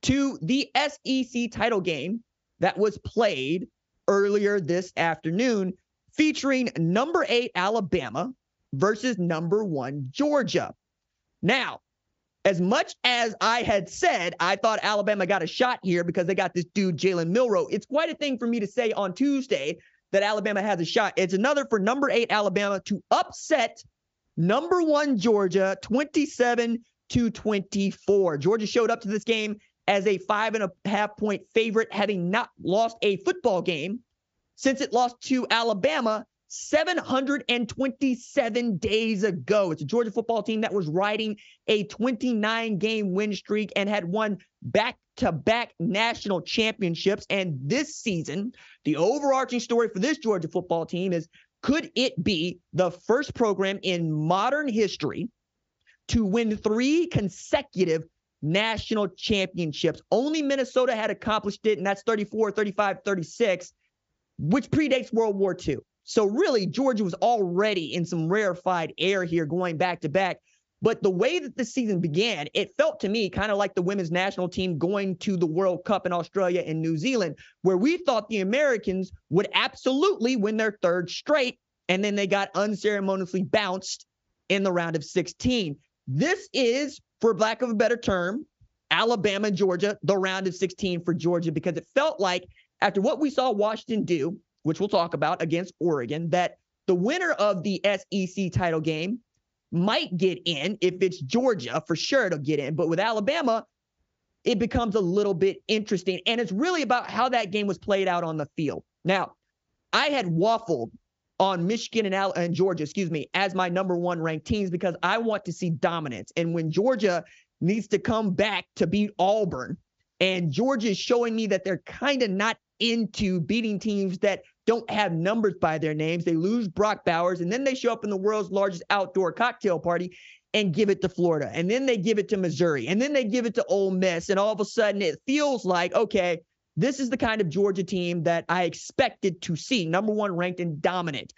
to the SEC title game that was played earlier this afternoon, featuring number 8 Alabama versus number 1 Georgia. Now, as much as I had said I thought Alabama got a shot here because they got this dude Jalen Milroe, it's quite a thing for me to say on Tuesday that Alabama has a shot. It's another for number 8 Alabama to upset number 1 Georgia 27-24. Georgia showed up to this game as a 5.5-point favorite, having not lost a football game since it lost to Alabama 727 days ago. It's a Georgia football team that was riding a 29-game win streak and had won back-to-back national championships. And this season, the overarching story for this Georgia football team is, could it be the first program in modern history to win 3 consecutive national championships? Only Minnesota had accomplished it, and that's 34, 35, 36, which predates World War II. So really, Georgia was already in some rarefied air here going back to back. But the way that the season began, it felt to me kind of like the women's national team going to the World Cup in Australia and New Zealand, where we thought the Americans would absolutely win their 3rd straight, and then they got unceremoniously bounced in the round of 16. This is, for lack of a better term, Alabama, Georgia, the round of 16 for Georgia, because it felt like after what we saw Washington do, which we'll talk about against Oregon, that the winner of the SEC title game might get in. If it's Georgia, for sure it'll get in. But with Alabama, it becomes a little bit interesting. And it's really about how that game was played out on the field. Now, I had waffled on Michigan and Georgia, as my number 1 ranked teams because I want to see dominance. And when Georgia needs to come back to beat Auburn, and Georgia is showing me that they're kind of not into beating teams that don't have numbers by their names. They lose Brock Bowers, and then they show up in the world's largest outdoor cocktail party and give it to Florida. And then they give it to Missouri. And then they give it to Ole Miss. And all of a sudden it feels like, okay, this is the kind of Georgia team that I expected to see, number 1 ranked and dominant.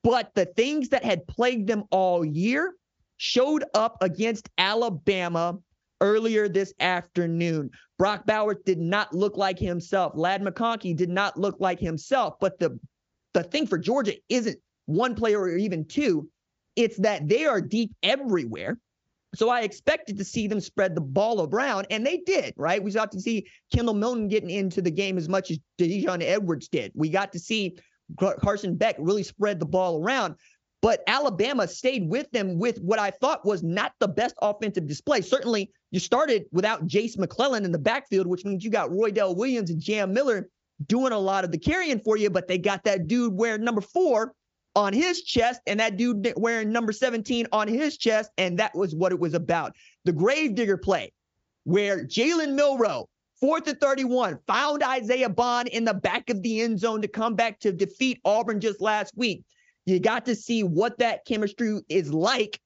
But the things that had plagued them all year showed up against Alabama earlier this afternoon. Brock Bowers did not look like himself. Ladd McConkey did not look like himself. But the thing for Georgia isn't one player or even 2. It's that they are deep everywhere. So I expected to see them spread the ball around, and they did, right? We got to see Kendall Milton getting into the game as much as Dejon Edwards did. We got to see Carson Beck really spread the ball around. But Alabama stayed with them with what I thought was not the best offensive display. Certainly, you started without Jace McClellan in the backfield, which means you got Roydell Williams and Jam Miller doing a lot of the carrying for you, but they got that dude wearing number 4 on his chest and that dude wearing number 17 on his chest, and that was what it was about. The gravedigger play where Jalen Milroe, 4th and 31, found Isaiah Bond in the back of the end zone to come back to defeat Auburn just last week. You got to see what that chemistry is like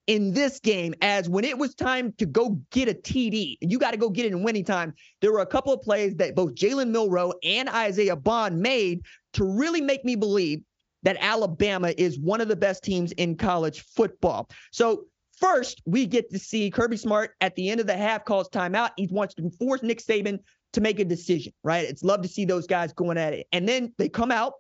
in this game, as when it was time to go get a TD, and you got to go get it in winning time, there were a couple of plays that both Jalen Milroe and Isaiah Bond made to really make me believe that Alabama is one of the best teams in college football. So first, we get to see Kirby Smart at the end of the half calls timeout. He wants to force Nick Saban to make a decision, right? It's love to see those guys going at it. And then they come out,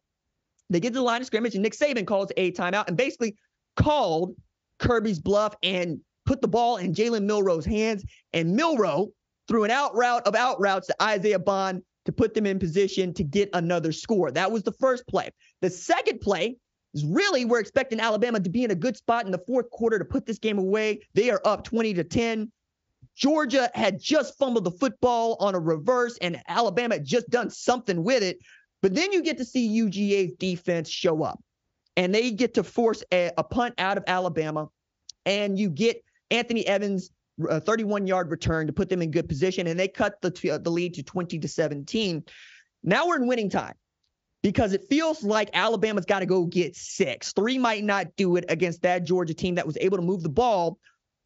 they get to the line of scrimmage, and Nick Saban calls a timeout and basically called Kirby's bluff and put the ball in Jalen Milroe's hands. And Milroe threw an out route of out routes to Isaiah Bond to put them in position to get another score. That was the first play. The second play is really, we're expecting Alabama to be in a good spot in the 4th quarter to put this game away. They are up 20-10. Georgia had just fumbled the football on a reverse, and Alabama had just done something with it. But then you get to see UGA's defense show up, and they get to force a punt out of Alabama, and you get Anthony Evans' 31-yard return to put them in good position, and they cut the lead to 20-17. Now we're in winning time because it feels like Alabama's got to go get 6. 3 might not do it against that Georgia team that was able to move the ball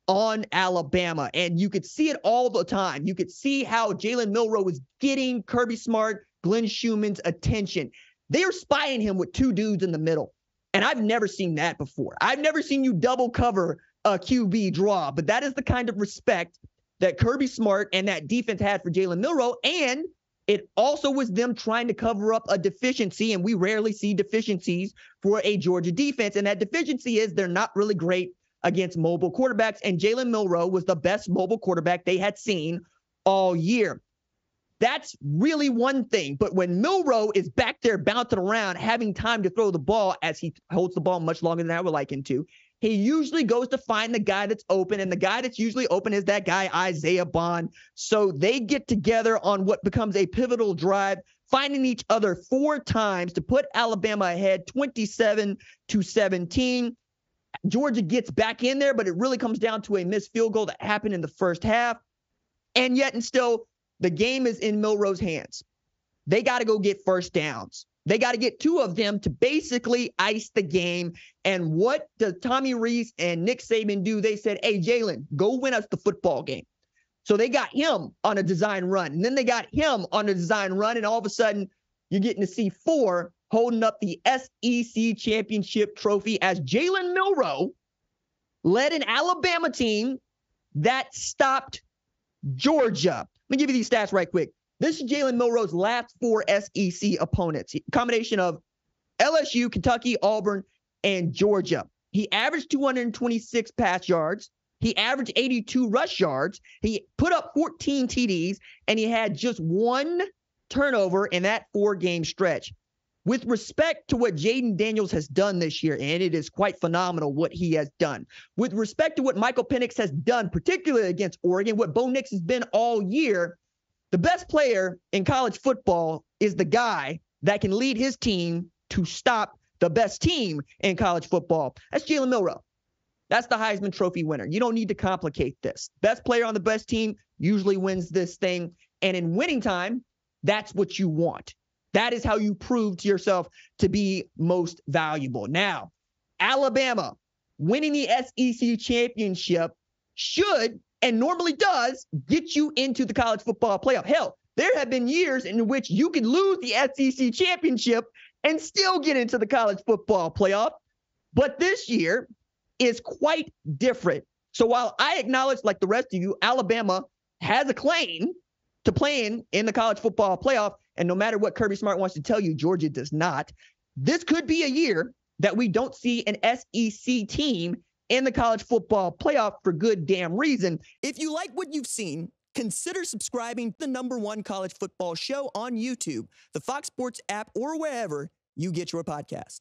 on Alabama, and you could see it all the time. You could see how Jalen Milroe was getting Kirby Smart, Glenn Schumann's attention. They are spying him with 2 dudes in the middle, and I've never seen that before. I've never seen you double cover a QB draw, but that is the kind of respect that Kirby Smart and that defense had for Jalen Milroe, and it also was them trying to cover up a deficiency, and we rarely see deficiencies for a Georgia defense, and that deficiency is they're not really great against mobile quarterbacks, and Jalen Milroe was the best mobile quarterback they had seen all year. That's really one thing, but when Milroe is back there bouncing around, having time to throw the ball, as he holds the ball much longer than I would like him to, he usually goes to find the guy that's open, and the guy that's usually open is that guy, Isaiah Bond. So they get together on what becomes a pivotal drive, finding each other 4 times to put Alabama ahead 27-17. Georgia gets back in there, but it really comes down to a missed field goal that happened in the first half. And yet and still, the game is in Milroe's hands. They got to go get first downs. They got to get 2 of them to basically ice the game. And what does Tommy Rees and Nick Saban do? They said, hey, Jalen, go win us the football game. So they got him on a design run. And then they got him on a design run. And all of a sudden, you're getting to see 4 holding up the SEC championship trophy as Jalen Milroe led an Alabama team that stopped Georgia. Let me give you these stats right quick. This is Jalen Milroe's last 4 SEC opponents, a combination of LSU, Kentucky, Auburn, and Georgia. He averaged 226 pass yards. He averaged 82 rush yards. He put up 14 TDs, and he had just 1 turnover in that 4-game stretch. With respect to what Jaden Daniels has done this year, and it is quite phenomenal what he has done. With respect to what Michael Penix has done, particularly against Oregon, what Bo Nix has been all year, the best player in college football is the guy that can lead his team to stop the best team in college football. That's Jalen Milroe. That's the Heisman Trophy winner. You don't need to complicate this. Best player on the best team usually wins this thing. And in winning time, that's what you want. That is how you prove to yourself to be most valuable. Now, Alabama winning the SEC championship should and normally does get you into the college football playoff. Hell, there have been years in which you can lose the SEC championship and still get into the college football playoff. But this year is quite different. So while I acknowledge, like the rest of you, Alabama has a claim to playing in the college football playoff, and no matter what Kirby Smart wants to tell you, Georgia does not, this could be a year that we don't see an SEC team in the college football playoff for good damn reason. If you like what you've seen, consider subscribing to the #1 college football show on YouTube, the Fox Sports app, or wherever you get your podcast.